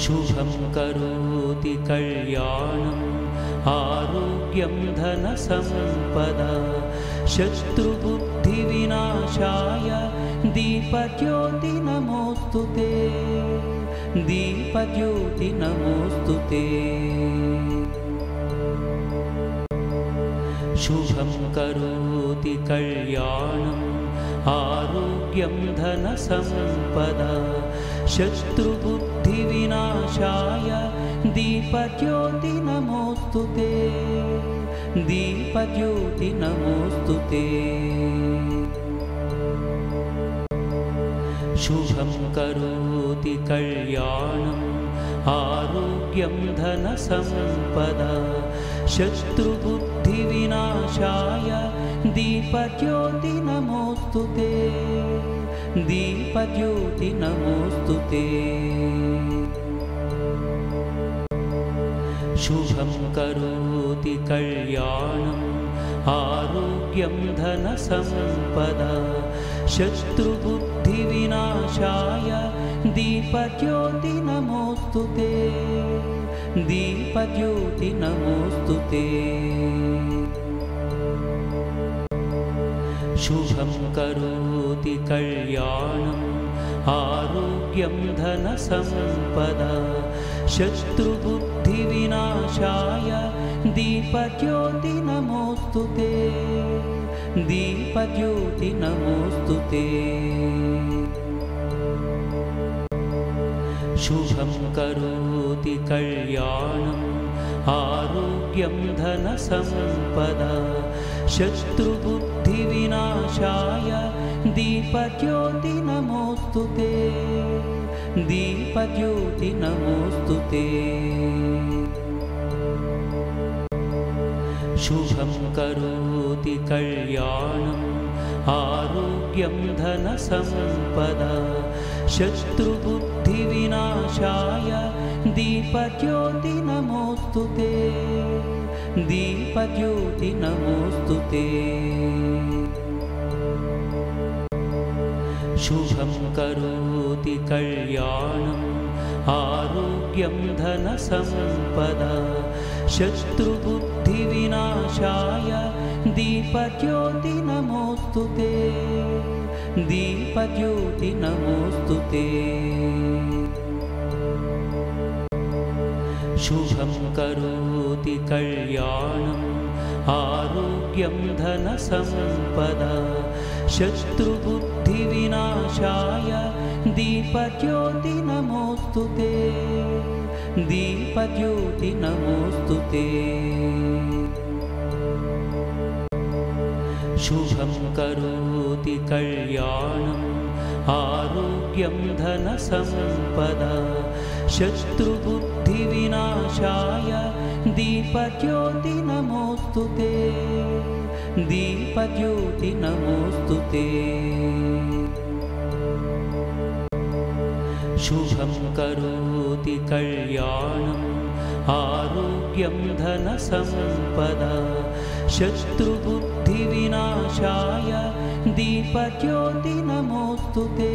शुभं करोति कल्याणम् आरोग्यं धनसम्पदा शत्रुबुद्धिविनाशाय दीपज्योति नमोस्तुते दीपज्योति नमोस्तुते शुभं करोति कल्याणम् आरोग्यं धनसम्पदा शत्रुबुद्धिविनाशाय दीपज्योति नमोस्तुते दीपज्योति नमोस्तुते शुभं करोति कल्याणम् आरोग्यं धनसम्पदा शत्रुबुद्धिविनाशाय दीपज्योति नमोस्तुते दीपज्योति नमोस्तुते शुभं करोति कल्याणम् आरोग्यं धनसम्पदा शत्रुबुद्धिविनाशाय दीपज्योति नमोस्तुते दीपज्योति नमोस्तुते शुभं करोति कल्याणम् आरोग्यं धनसम्पदा शत्रुबुद्धिविनाशाय दीपज्योति नमोस्तुते दीपज्योति नमोस्तुते शुभं करोति कल्याणम् आरोग्यं धनसम्पदा शत्रुबुद्धिविनाशाय दीपज्योति नमोस्तुते दीपज्योति नमोस्तुते शुभं करोति कल्याणम् आरोग्यं धनसम्पदा शत्रुबुद्धिविनाशाय दीपज्योति नमोस्तुते दीपज्योति नमोस्तुते शुभं करोति कल्याणम् आरोग्यं धनसम्पदा शत्रुबुद्धिविनाशाय दीपज्योति नमोस्तुते दीपज्योति नमोस्तुते शुभं करोति कल्याणम् आरोग्यं धनसम्पदा शत्रुबुद्धिविनाशाय दीपज्योति नमोस्तुते दीपज्योति नमोस्तुते शुभं करोति कल्याणम् आरोग्यं धनसम्पदा शत्रुबुद्धिविनाशाय दीपज्योति नमोस्तुते दीपज्योति नमोस्तुते शुभं करोति कल्याणम् आरोग्यं धनसम्पदा शत्रुबुद्धिविनाशाय दीपज्योति नमोस्तुते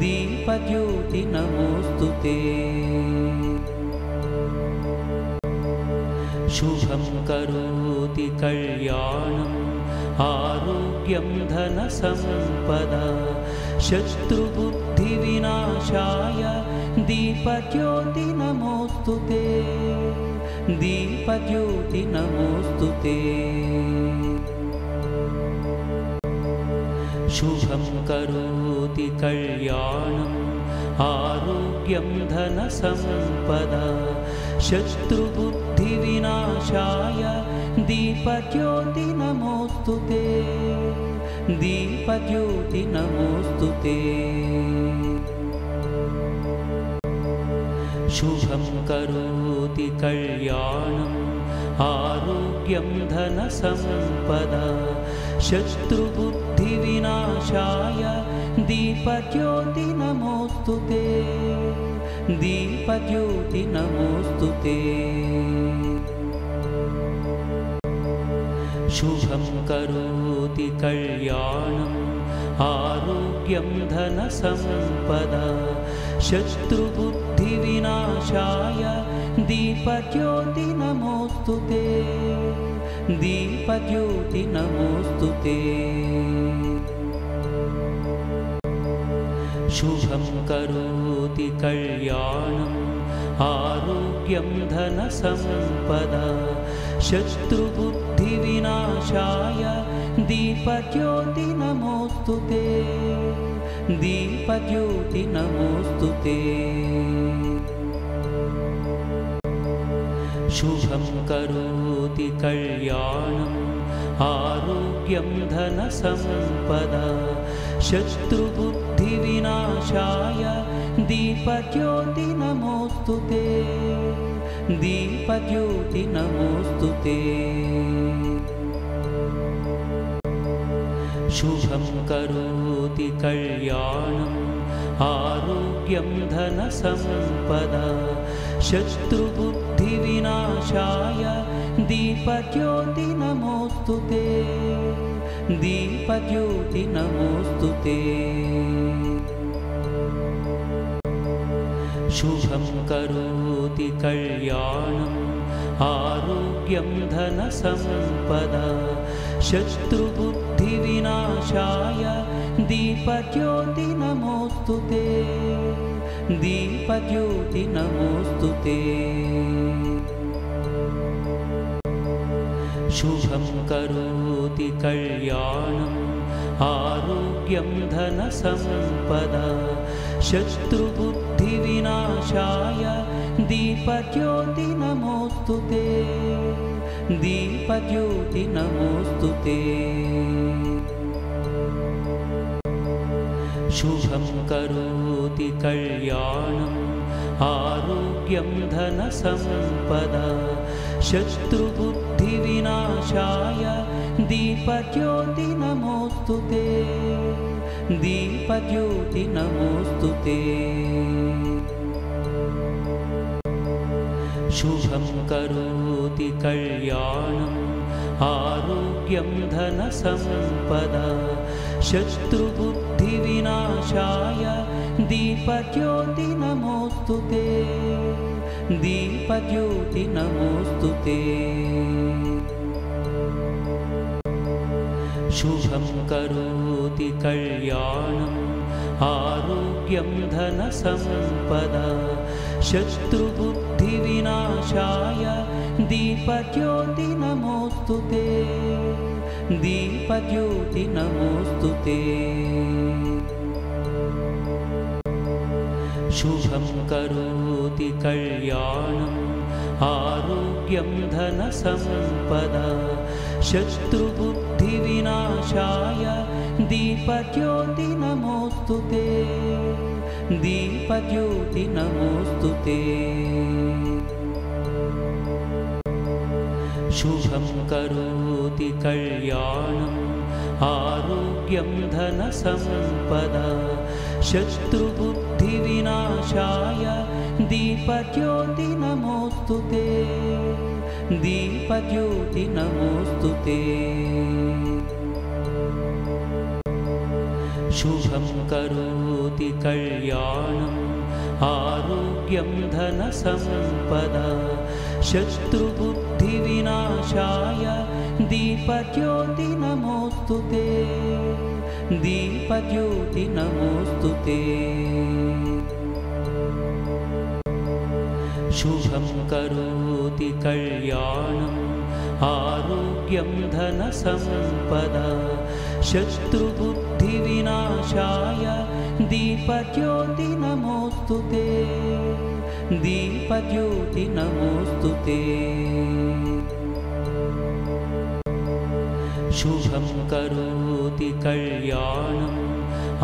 दीपज्योति नमोस्तुते शुभं करोति कल्याणम् आरोग्यं धनसम्पदा शत्रुबुद्धिविनाशाय दीपज्योति नमोस्तुते दीपज्योति नमोस्तुते शुभं करोति कल्याणम् आरोग्यं धनसम्पदा शत्रुबुद्धिविनाशाय दीपज्योति नमोस्तुते दीपज्योति नमोस्तुते शुभं करोति कल्याणम् आरोग्यं धनसम्पदा शत्रुबुद्धिविनाशाय दीपज्योति नमोस्तुते दीपज्योति नमोस्तुते शुभं करोति कल्याणम् आरोग्यं धनसम्पदा शत्रुबुद्धिविनाशाय दीपज्योति नमोस्तुते दीपज्योति नमोस्तुते शुभं करोति कल्याणम् आरोग्यं धनसम्पदा शत्रुबुद्धिविनाशाय दीपज्योति नमोस्तुते दीपज्योति नमोस्तुते शुभं करोति कल्याणम् आरोग्यं धनसम्पदा शत्रुबुद्धिविनाशाय दीपज्योति नमोस्तुते दीपज्योति नमोस्तुते शुभं करोति कल्याणम् आरोग्यं धनसम्पदा शत्रुबुद्धिविनाशाय दीपज्योति नमोस्तुते दीपज्योति नमोस्तुते शुभं करोति कल्याणम् आरोग्यं धनसम्पदा शत्रुबुद्धिविनाशाय दीपज्योति नमोस्तुते दीपज्योति नमोस्तुते शुभं करोति कल्याणम् आरोग्यं धनसम्पदा शत्रुबुद्धिविनाशाय दीपज्योति नमोस्तुते दीपज्योति नमोस्तुते शुभं करोति कल्याणम् आरोग्यं धनसम्पदा शत्रुबुद्धिविनाशाय दीपज्योति नमोस्तुते दीपज्योति नमोस्तुते शुभं करोति कल्याणम् आरोग्यं धनसम्पदा शत्रुबुद्धिविनाशाय दीपज्योति नमोस्तुते दीपज्योति नमोस्तुते शुभं करोति कल्याणम् आरोग्यं धनसम्पदा शत्रुबुद्धिविनाशाय दीपज्योति नमोस्तुते दीपज्योति नमोस्तुते शुभं करोति कल्याणम् आरोग्यं धनसम्पदा शत्रुबुद्धिविनाशाय दीपज्योति नमोस्तुते दीपज्योति नमोस्तुते शुभं करोति कल्याणम् आरोग्यं धनसम्पदा शत्रुबुद्धिविनाशाय दीपज्योति नमोस्तुते दीपज्योति नमोस्तुते शुभं करोति कल्याणम् आरोग्यं धनसम्पदा शत्रुबुद्धिविनाशाय दीपज्योति नमोस्तुते दीपज्योति नमोस्तुते शुभं करोति कल्याणम् आरोग्यं धनसम्पदा शत्रुबुद्धिविनाशाय दीपज्योति नमोस्तुते दीपज्योति नमोस्तुते शुभं करोति कल्याणम्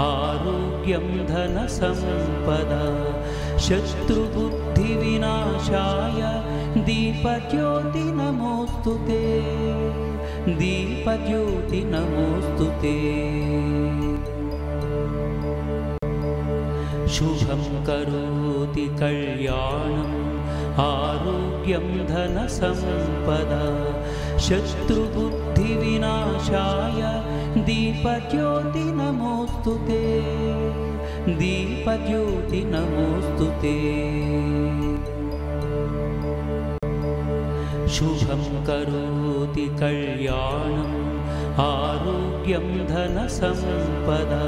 आरोग्यं धनसम्पदा शत्रुबुद्धिविनाशाय दीपज्योति नमोस्तुते दीपज्योति नमोस्तुते शुभं करोति कल्याणम् आरोग्यं धनसम्पदा शत्रुबुद्धिविनाशाय दीपज्योति नमोस्तुते दीपज्योति नमोस्तुते शुभं करोति कल्याणम् आरोग्यं धनसम्पदा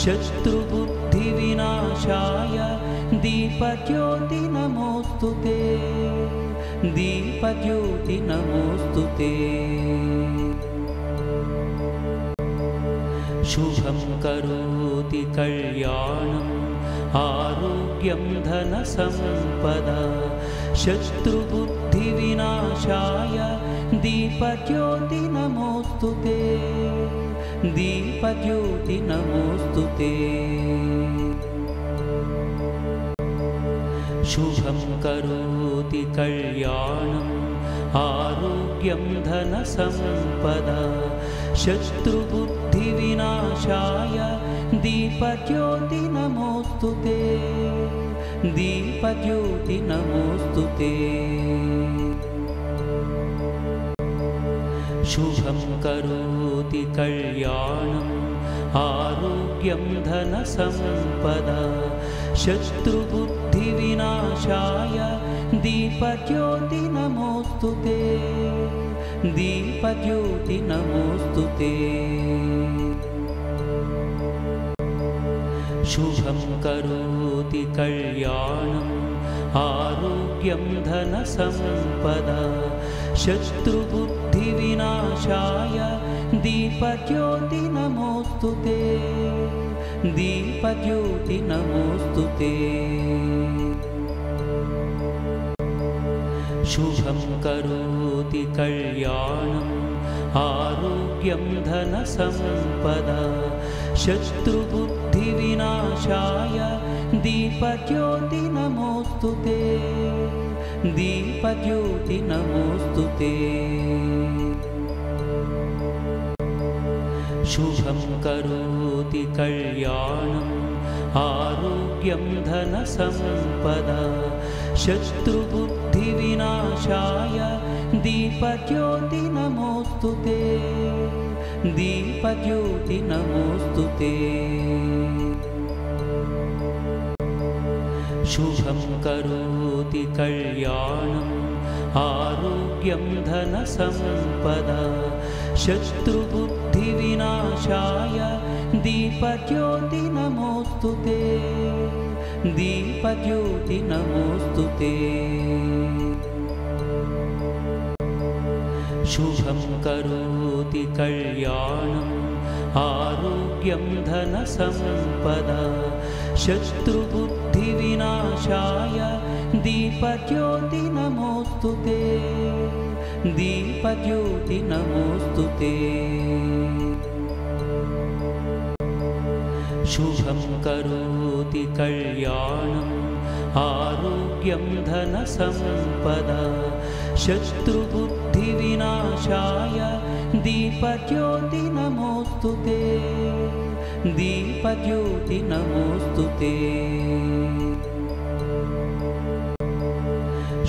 शत्रुबुद्धिविनाशाय दीपज्योति नमोस्तुते दीपज्योति नमोस्तुते शुभं करोति कल्याणम् आरोग्यं धनसम्पदा शत्रुबुद्धिविनाशाय दीपज्योति नमोस्तुते दीपज्योति नमोस्तुते शुभं करोति कल्याणम् आरोग्यं धनसम्पदा शत्रुबुद्धिविनाशाय दीपज्योति नमोस्तुते दीपज्योति नमोस्तुते शुभं करोति कल्याणम् आरोग्यं धनसम्पदा शत्रुबुद्धिविनाशाय दीपज्योति नमोस्तुते दीपज्योति नमोस्तुते शुभं करोति कल्याणम् आरोग्यं धनसम्पदा शत्रुबुद्धिविनाशाय दीपज्योति नमोस्तुते दीपज्योति नमोस्तुते शुभं करोति कल्याणम् आरोग्यं धनसम्पदा शत्रुबुद्धिविनाशाय दीपज्योति नमोस्तुते दीपज्योति नमोस्तुते शुभं करोति कल्याणम् आरोग्यं धनसम्पदा शत्रुबुद्धिविनाशाय दीपज्योति नमोस्तुते दीपज्योति नमोस्तुते शुभं करोति कल्याणम् आरोग्यं धनसम्पदा शत्रुबुद्धिविनाशाय दीपज्योति नमोस्तुते दीपज्योति नमोस्तुते शुभं करोति कल्याणम् आरोग्यं धनसम्पदा शत्रुबुद्धिविनाशाय दीपज्योति नमोस्तुते दीपज्योति नमोस्तुते शुभं करोति कल्याणम् आरोग्यं धनसम्पदा शत्रुबुद्धिविनाशाय दीपज्योति नमोस्तुते दीपज्योति नमोस्तुते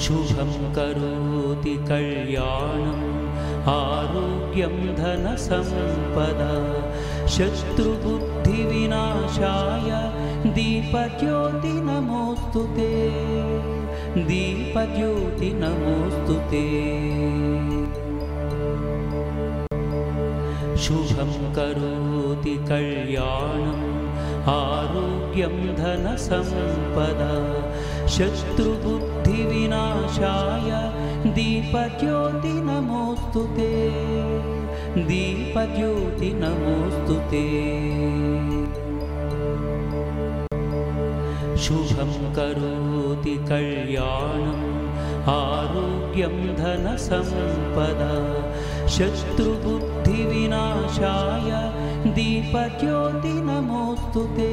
शुभं करोति कल्याणम् आरोग्यं धनसम्पदा शत्रुबुद्धिविनाशाय दीपज्योति नमोस्तुते दीपज्योति नमोस्तुते शुभं करोति कल्याणम् आरोग्यं धनसम्पदा शत्रुबुद्धिविनाशाय दीपज्योति नमोस्तुते दीपज्योति नमोस्तुते शुभं करोति कल्याणम् आरोग्यं धनसम्पदा शत्रुबुद्धिविनाशाय दीपज्योति नमोस्तुते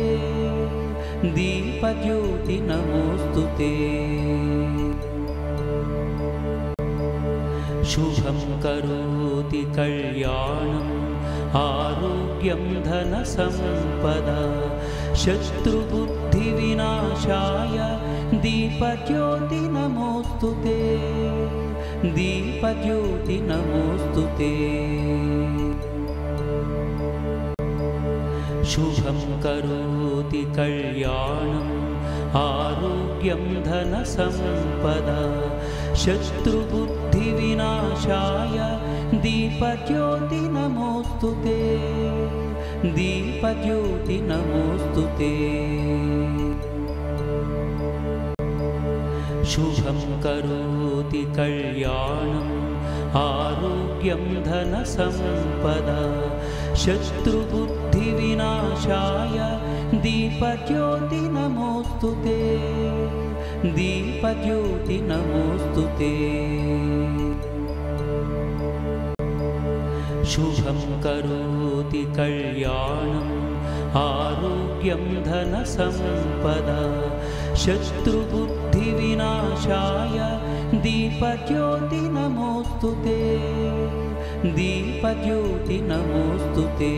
दीपज्योति नमोस्तुते शुभं करोति कल्याणम् आरोग्यं धनसम्पदा शत्रुबुद्धिविनाशाय दीपज्योति नमोस्तुते दीपज्योति नमोस्तुते शुभं करोति कल्याणम् आरोग्यं धनसम्पदा शत्रुबुद्धिविनाशाय दीपज्योति नमोस्तुते दीपज्योति नमोस्तुते शुभं करोति कल्याणम् आरोग्यं धनसम्पदा शत्रुबुद्धिविनाशाय दीपज्योति नमोस्तुते दीपज्योति नमोस्तुते शुभं करोति कल्याणम् आरोग्यं धनसम्पदा शत्रुबुद्धिविनाशाय दीपज्योति नमोस्तुते दीपज्योति नमोस्तुते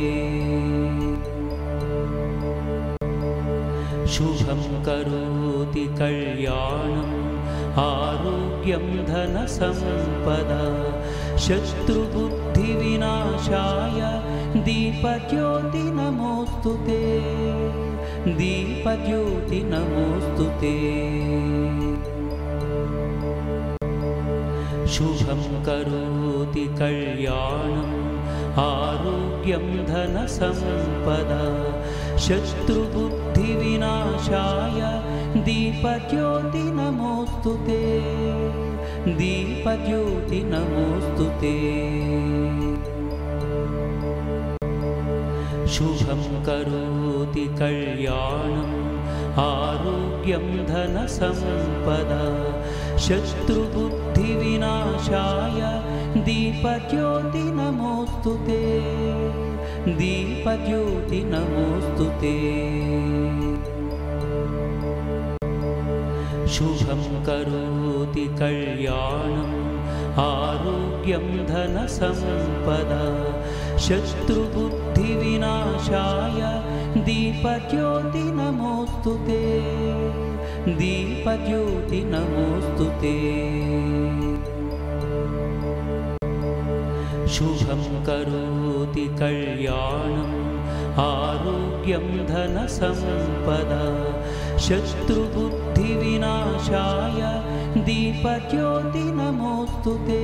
शुभं करोति कल्याणम् आरोग्यं धनसम्पदा शत्रुबुद्धिविनाशाय दीपज्योति नमोस्तुते दीपज्योति नमोस्तुते शुभं करोति कल्याणम् आरोग्यं धनसम्पदा शत्रुबुद्धिविनाशाय दीपज्योति नमोस्तुते दीपज्योति नमोस्तुते शुभं करोति कल्याणम् आरोग्यं धनसम्पदा शत्रुबुद्धिविनाशाय दीपज्योति नमोस्तुते दीपज्योति नमोस्तुते शुभं करोति कल्याणम् आरोग्यं धनसम्पदा शत्रुबुद्धिविनाशाय दीपज्योति नमोस्तुते दीपज्योति नमोस्तुते शुभं करोति कल्याणम् आरोग्यं धनसम्पदा शत्रुबुद्धिविनाशाय दीपज्योति नमोस्तुते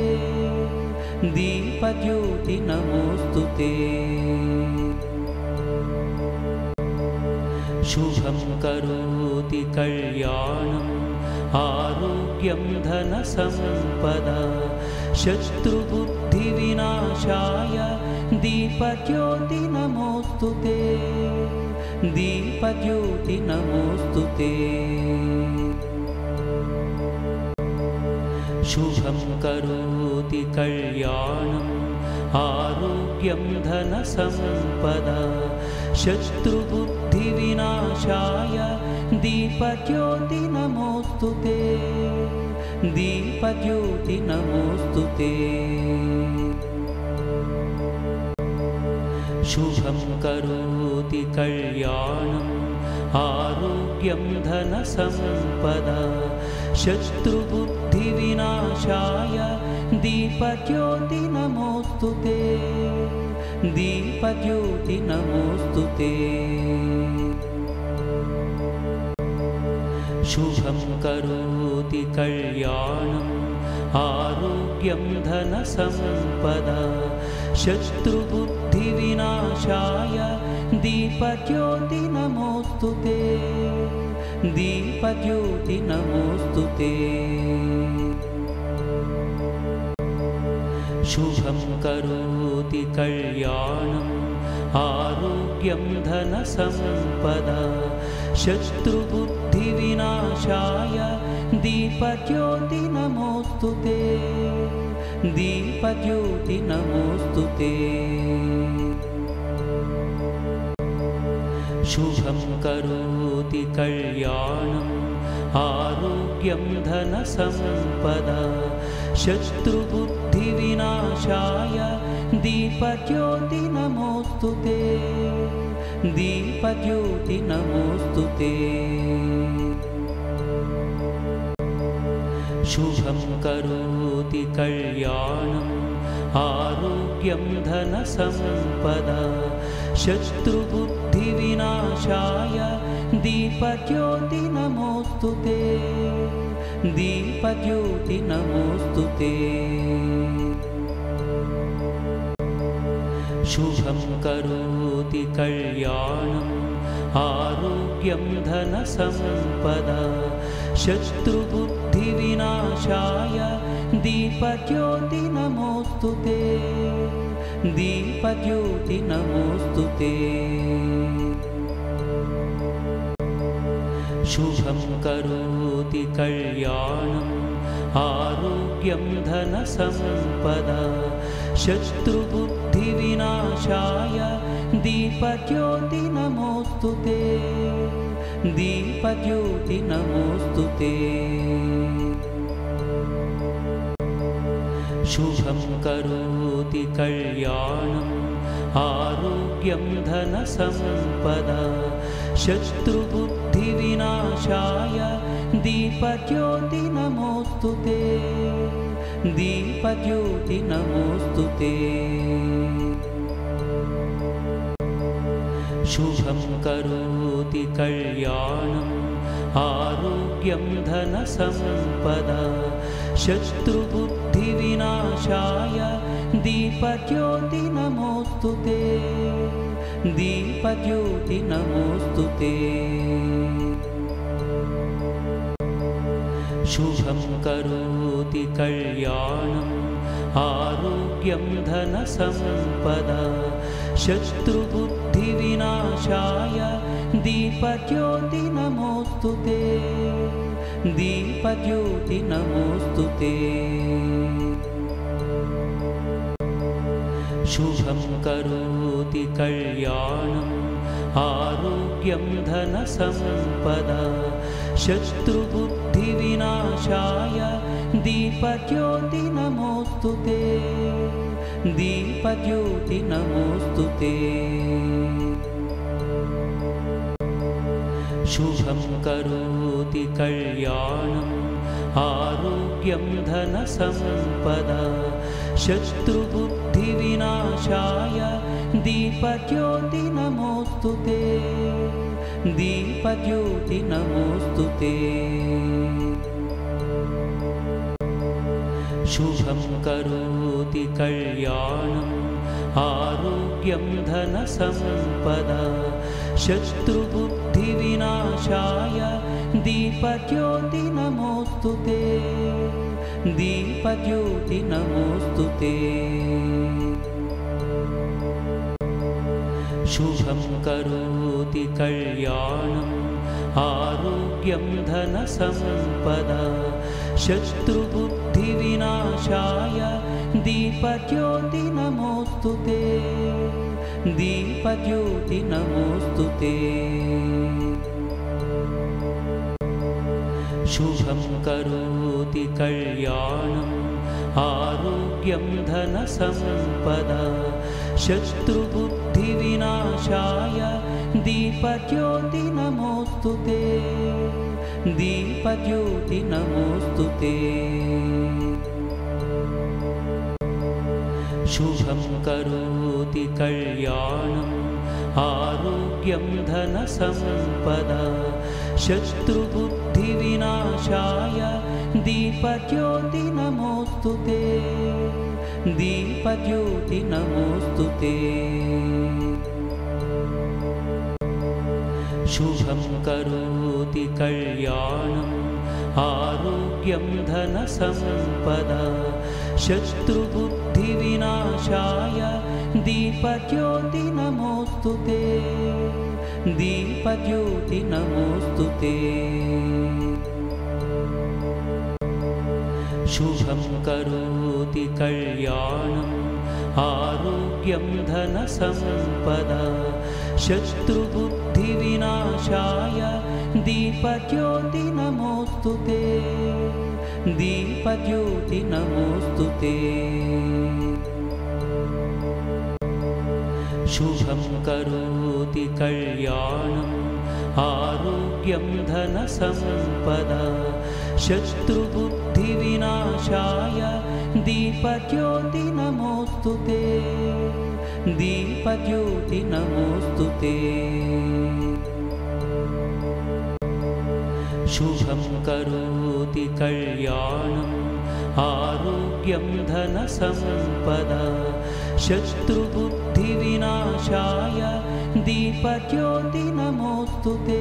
दीपज्योति नमोस्तुते शुभं करोति कल्याणम् आरोग्यं धनसम्पदा शत्रुबुद्धिविनाशाय दीपज्योति नमोस्तुते दीपज्योति नमोस्तुते शुभं करोति कल्याणम् आरोग्यं धनसम्पदा शत्रुबुद्धिविनाशाय दीपज्योति नमोस्तुते दीपज्योति नमोस्तुते शुभं करोति कल्याणम् आरोग्यं धनसम्पदा शत्रुबुद्धिविनाशाय दीपज्योति नमोस्तुते दीपज्योति नमोस्तुते शुभं करोति कल्याणम् आरोग्यं धनसम्पदा शत्रुबुद्धिविनाशाय दीपज्योति नमोस्तुते दीपज्योति नमोस्तुते शुभं करोति कल्याणम् आरोग्यं धनसम्पदा शत्रुबुद्धिविनाशाय दीपज्योति नमोस्तुते दीपज्योति नमोस्तुते शुभं करोति कल्याणम् आरोग्यं धनसम्पदा शत्रुबुद्धिविनाशाय दीपज्योति नमोस्तुते दीपज्योति नमोस्तुते शुभं करोति कल्याणम् आरोग्यं धनसम्पदा शत्रुबुद्धिविनाशाय दीपज्योति नमोऽस्तु ते दीपज्योति नमोऽस्तु ते शुभं करोति कल्याणम् आरोग्यं धनसम्पदा शत्रुबुद्धिविनाशाय दीपज्योति नमोऽस्तु ते दीपज्योति नमोऽस्तु ते शुभं करोति कल्याणम् आरोग्यं धनसम्पदा शत्रुबुद्धिविनाशाय दीपज्योति नमोऽस्तु ते दीपज्योति नमोऽस्तु ते शुभं करोति कल्याणम् आरोग्यं धनसम्पदा शत्रुबुद्धिविनाशाय दीपज्योति नमोऽस्तु ते दीपज्योति नमोऽस्तु ते शुभं करोति कल्याणम् आरोग्यं धनसम्पदा शत्रुबुद्धिविनाशाय दीपज्योति नमोऽस्तु ते दीपज्योति नमोऽस्तु ते शुभं करोति कल्याणम् आरोग्यं धनसम्पदा शत्रुबुद्धिविनाशाय दीपज्योति नमोऽस्तु ते दीपज्योति नमोऽस्तु ते शुभं करोति कल्याणम् आरोग्यं धनसम्पदा शत्रुबुद्धिविनाशाय दीपज्योति नमोऽस्तु ते दीपज्योति नमोऽस्तु ते शुभं करोति कल्याणम् आरोग्यं धनसम्पदा शत्रुबुद्धिविनाशाय दीपज्योति नमोऽस्तु ते दीपज्योति नमोऽस्तु ते शुभं करोति कल्याणम् आरोग्यं धनसम्पदा शत्रुबुद्धिविनाशाय दीपज्योति नमोऽस्तु ते दीपज्योति नमोऽस्तु ते शुभं करोति कल्याणम् आरोग्यं धनसम्पदा शत्रुबुद्धिविनाशाय दीपज्योति नमोऽस्तु ते दीपज्योति नमोऽस्तु ते शुभं करोति कल्याणम् आरोग्यं धनसम्पदा शत्रुबुद्धिविनाशाय दीपज्योति नमोऽस्तु ते दीपज्योति नमोऽस्तु ते शुभं करोति कल्याणम् आरोग्यं धनसम्पदा शत्रुबुद्धिविनाशाय दीपज्योति नमोऽस्तु ते दीपज्योति नमोऽस्तु ते शुभं करोति कल्याणम् आरोग्यं धनसम्पदा शत्रुबुद्धिविनाशाय दीपज्योति नमोऽस्तु ते दीपज्योति नमोऽस्तु ते शुभं करोति कल्याणम् आरोग्यं धनसम्पदा शत्रुबुद्धिविनाशाय दीपज्योति नमोऽस्तु ते दीपज्योति नमोऽस्तु ते शुभं करोति कल्याणम् आरोग्यं धनसम्पदा शत्रुबुद्धिविनाशाय दीपज्योति नमोऽस्तु ते दीपज्योति नमोस्तुते शुभं करोति कल्याणम् आरोग्यं धनसम्पदा शत्रुबुद्धिविनाशाय दीपज्योति नमोस्तुते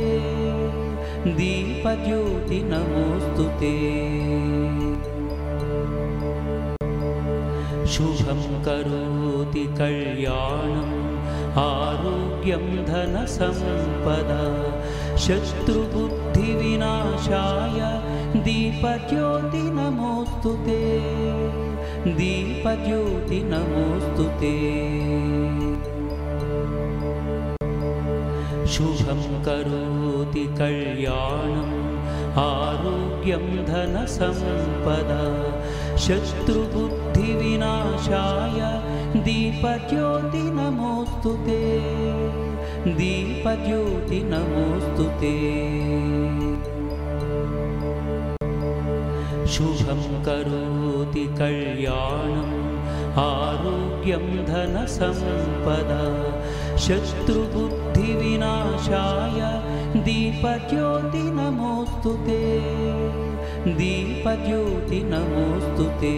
दीपज्योति नमोस्तुते शुभं करोति कल्याणम् आरोग्यं धनसम्पदा शत्रुबुद्धिविनाशाय दीपज्योति नमोस्तुते दीपज्योति नमोस्तुते शुभं करोति कल्याणम् आरोग्यं धनसम्पदा शत्रुबुद्धिविनाशाय दीपज्योति नमोस्तुते दीपज्योति नमोस्तुते शुभं करोति कल्याणम् आरोग्यं धनसम्पदा शत्रुबुद्धिविनाशाय दीपज्योति नमोस्तुते दीपज्योति नमोस्तुते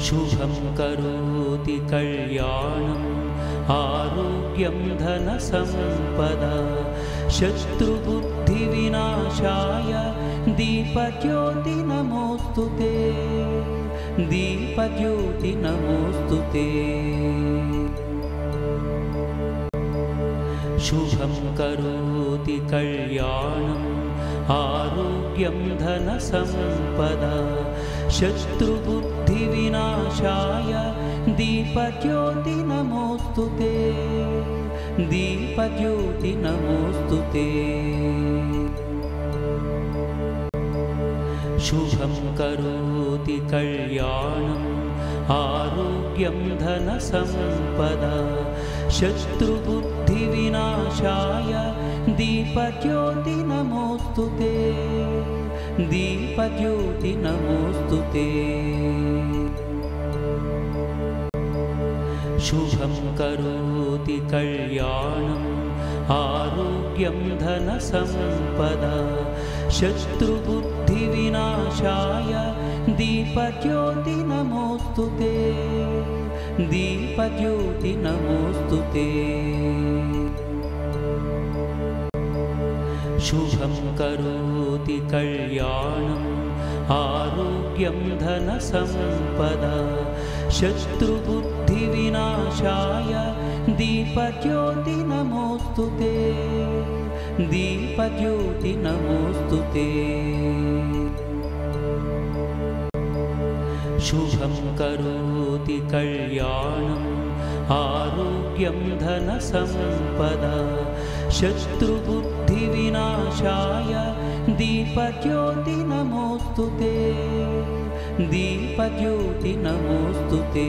शुभं करोति कल्याणम् आरोग्यं धनसम्पदा शत्रुबुद्धिविनाशाय दीपज्योति नमोस्तुते दीपज्योति नमोस्तुते शुभं करोति कल्याणम् आरोग्यं धनसम्पदा शत्रुबुद्धिविनाशाय दीपज्योति नमोस्तुते दीपज्योति नमोस्तुते शुभं करोति कल्याणम् आरोग्यं धनसम्पदा शत्रुबुद्धिविनाशाय दीपज्योति नमोस्तुते दीपज्योति नमोस्तुते शुभं करोति कल्याणम् आरोग्यं धनसम्पदा शत्रुबुद्धिविनाशाय दीपज्योति नमोस्तुते दीपज्योति नमोस्तुते शुभं करोति कल्याणम् आरोग्यं धनसम्पदा शत्रुबुद्धिविनाशाय दीपज्योति नमोस्तुते दीपज्योति नमोस्तुते शुभं करोति कल्याणम् आरोग्यं धनसम्पदा शत्रुबुद्धिविनाशाय दीपज्योति नमोस्तुते दीपज्योति नमोस्तुते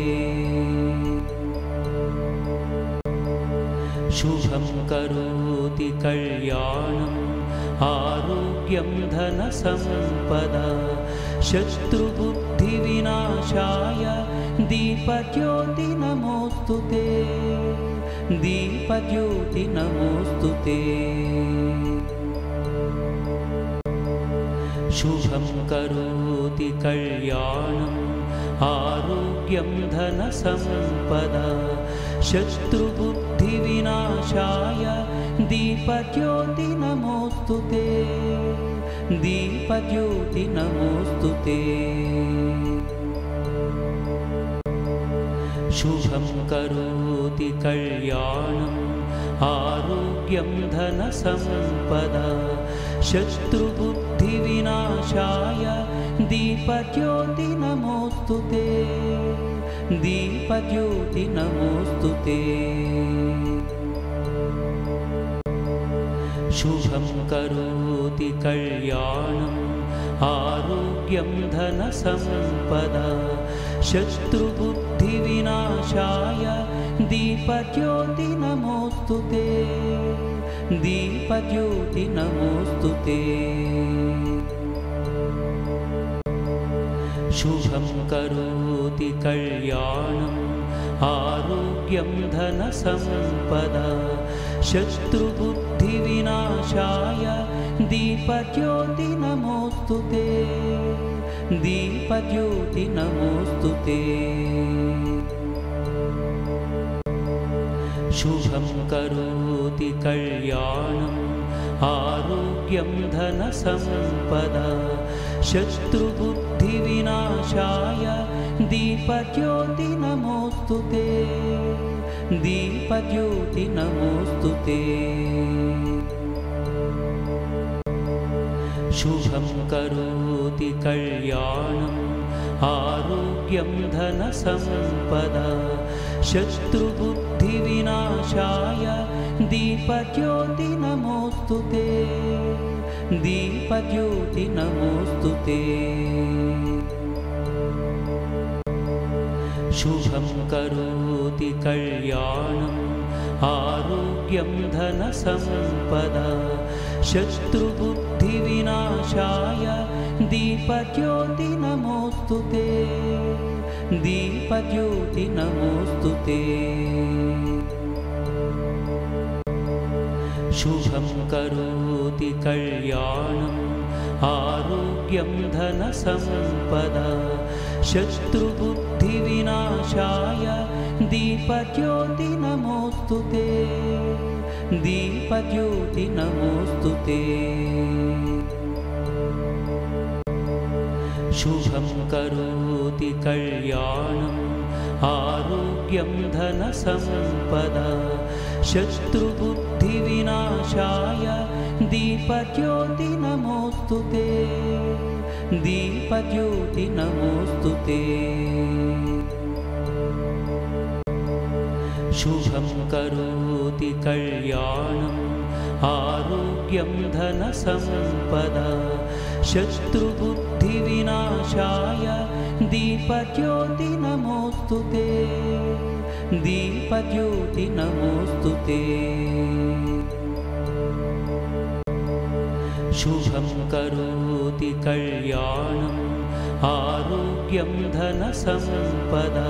शुभं करोति कल्याणम् आरोग्यं धनसम्पदा शत्रुबुद्धिविनाशाय दीपज्योति नमोस्तुते दीपज्योति नमोस्तुते शुभं करोति कल्याणम् आरोग्यं धनसम्पदा शत्रुबुद्धिविनाशाय दीपज्योति नमोस्तुते दीपज्योति नमोस्तुते शुभं करोति कल्याणम् आरोग्यं धनसम्पदा शत्रुबुद्धिविनाशाय दीपज्योति नमोस्तुते दीपज्योति नमोस्तुते शुभं करोति कल्याणम् आरोग्यं धनसम्पदा शत्रुबुद्धिविनाशाय दीपज्योति नमोस्तुते दीपज्योति नमोस्तुते शुभं करोति कल्याणम् आरोग्यं धनसम्पदा शत्रुबुद्धिविनाशाय दीपज्योति नमोऽस्तु ते दीपज्योति नमोऽस्तु ते शुभं करोति कल्याणम् आरोग्यं धनसम्पदा शत्रुबुद्धिविनाशाय दीपज्योति नमोऽस्तु ते दीपज्योति नमोऽस्तु ते शुभं करोति कल्याणम् आरोग्यं धनसम्पदा शत्रुबुद्धिविनाशाय दीपज्योति नमोऽस्तु ते दीपज्योति नमोऽस्तु ते शुभं करोति कल्याणम् आरोग्यं धनसम्पदा शत्रुबुद्धिविनाशाय दीपज्योति नमोऽस्तु ते दीपज्योति नमोऽस्तु ते शुभं करोति कल्याणम् आरोग्यं धनसम्पदा शत्रुबुद्धिविनाशाय दीपज्योति नमोऽस्तु ते दीपज्योति नमोऽस्तु ते शुभं करोति कल्याणम् आरोग्यं धनसम्पदा शत्रुबुद्धिविनाशाय दीपज्योति नमोऽस्तु ते दीपज्योति नमोऽस्तु ते शुभं करोति कल्याणम् आरोग्यं धनसम्पदा शत्रुबुद्धिविनाशाय दीपज्योति नमोऽस्तु ते दीपज्योति नमोऽस्तु ते शुभं करोति कल्याणम् आरोग्यं धनसम्पदा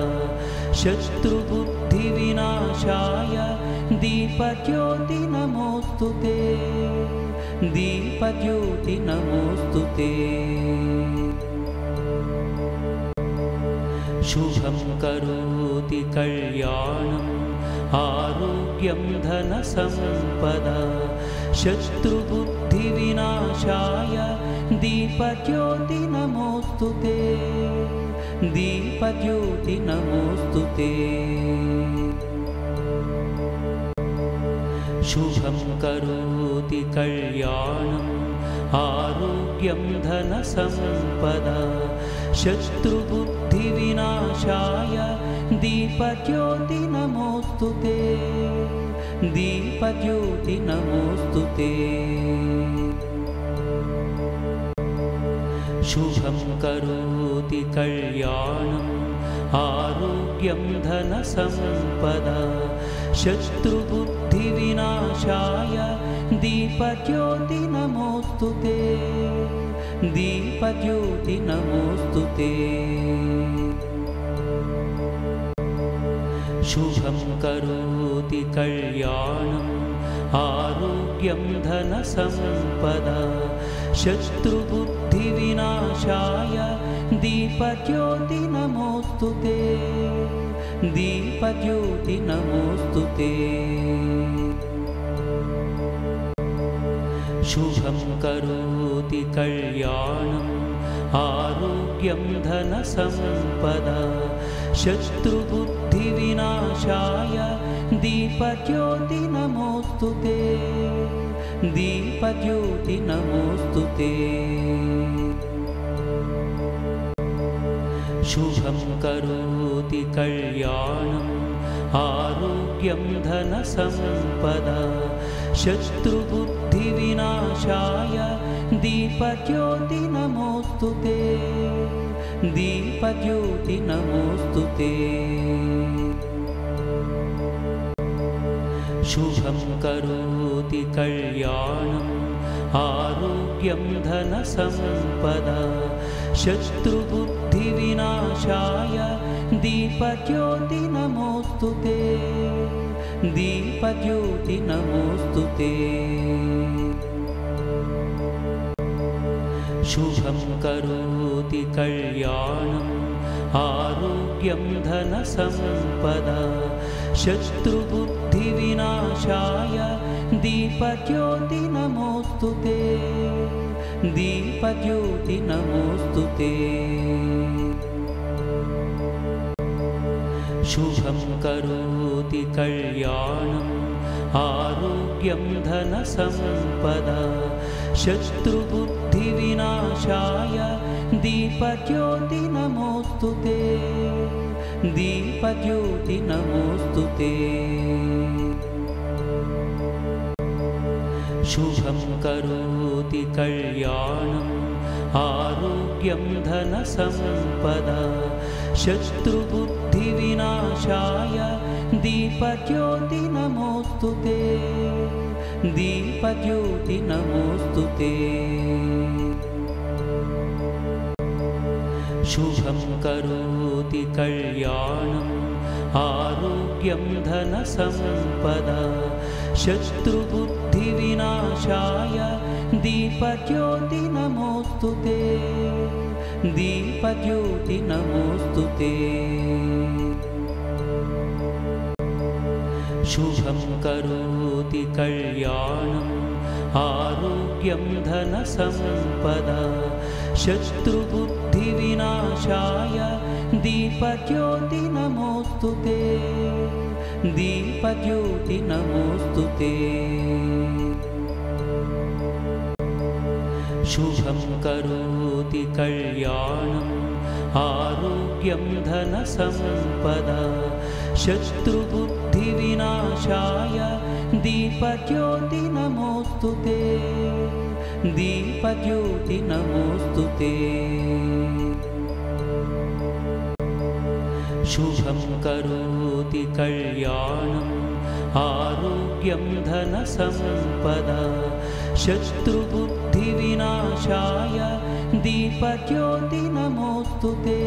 शत्रुबुद्धिविनाशाय दीपज्योति नमोऽस्तु ते दीपज्योति नमोऽस्तु ते शुभं करोति कल्याणम् आरोग्यं धनसम्पदा शत्रुबुद्धिविनाशाय दीपज्योति नमोऽस्तु ते दीपज्योति नमोऽस्तु ते शुभं करोति कल्याणम् आरोग्यं धनसम्पदा शत्रुबुद्धिविनाशाय दीपज्योति नमोऽस्तु ते दीपज्योति नमोऽस्तु ते शुभं करोति कल्याणम् आरोग्यं धनसम्पदा शत्रुबुद्धिविनाशाय दीपज्योति नमोऽस्तु ते दीपज्योति नमोऽस्तु ते शुभं करोति कल्याणम् आरोग्यं धनसम्पदा शत्रुबुद्धिविनाशाय दीपज्योति नमोऽस्तु ते दीपज्योति नमोऽस्तु ते शुभं करोति कल्याणम् आरोग्यं धनसम्पदा शत्रुबुद्धिविनाशाय दीपज्योति नमोऽस्तु ते दीपज्योति नमोऽस्तु ते शुभं करोति कल्याणम् आरोग्यं धनसम्पदा शत्रुबुद्धिविनाशाय दीपज्योति नमोऽस्तु ते दीपज्योति नमोऽस्तु ते शुभं करोति कल्याणम् आरोग्यं धनसम्पदा शत्रुबुद्धिविनाशाय दीपज्योतिविनाशाय दीपज्योति नमोऽस्तु ते दीपज्योति नमोऽस्तु ते शुभं करोति कल्याणम् आरोग्यं धनसम्पदा शत्रुबुद्धिविनाशाय दीपज्योति नमोऽस्तु ते दीपज्योति नमोऽस्तु ते शुभं करोति कल्याणम् आरोग्यं धनसम्पदा शत्रुबुद्धिविनाशाय दीपज्योति नमोऽस्तु ते दीपज्योति नमोऽस्तु ते शुभं करोति कल्याणम् आरोग्यं धनसम्पदा शत्रुबुद्धिविनाशाय दीपज्योति नमोऽस्तु ते दीपज्योति नमोऽस्तु ते शुभं करोति कल्याणम् आरोग्यं धनसम्पदा शत्रुबुद्धिविनाशाय दीपज्योति नमोऽस्तु ते दीपज्योति नमोऽस्तु ते शुभं करोति कल्याणम् आरोग्यं धनसम्पदा शत्रुबुद्धिविनाशाय दीपज्योति नमोऽस्तु ते दीपज्योति नमोऽस्तु ते शुभं करोति कल्याणम् आरोग्यं धनसम्पदा शत्रुबुद्धिविनाशाय दीपज्योति नमोऽस्तु ते दीपज्योति नमोऽस्तु ते शुभं करोति कल्याणम् आरोग्यं धनसम्पदा शत्रुबुद्धिविनाशाय दीपज्योति नमोऽस्तु ते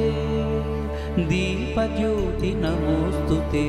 दीपज्योति नमोऽस्तु ते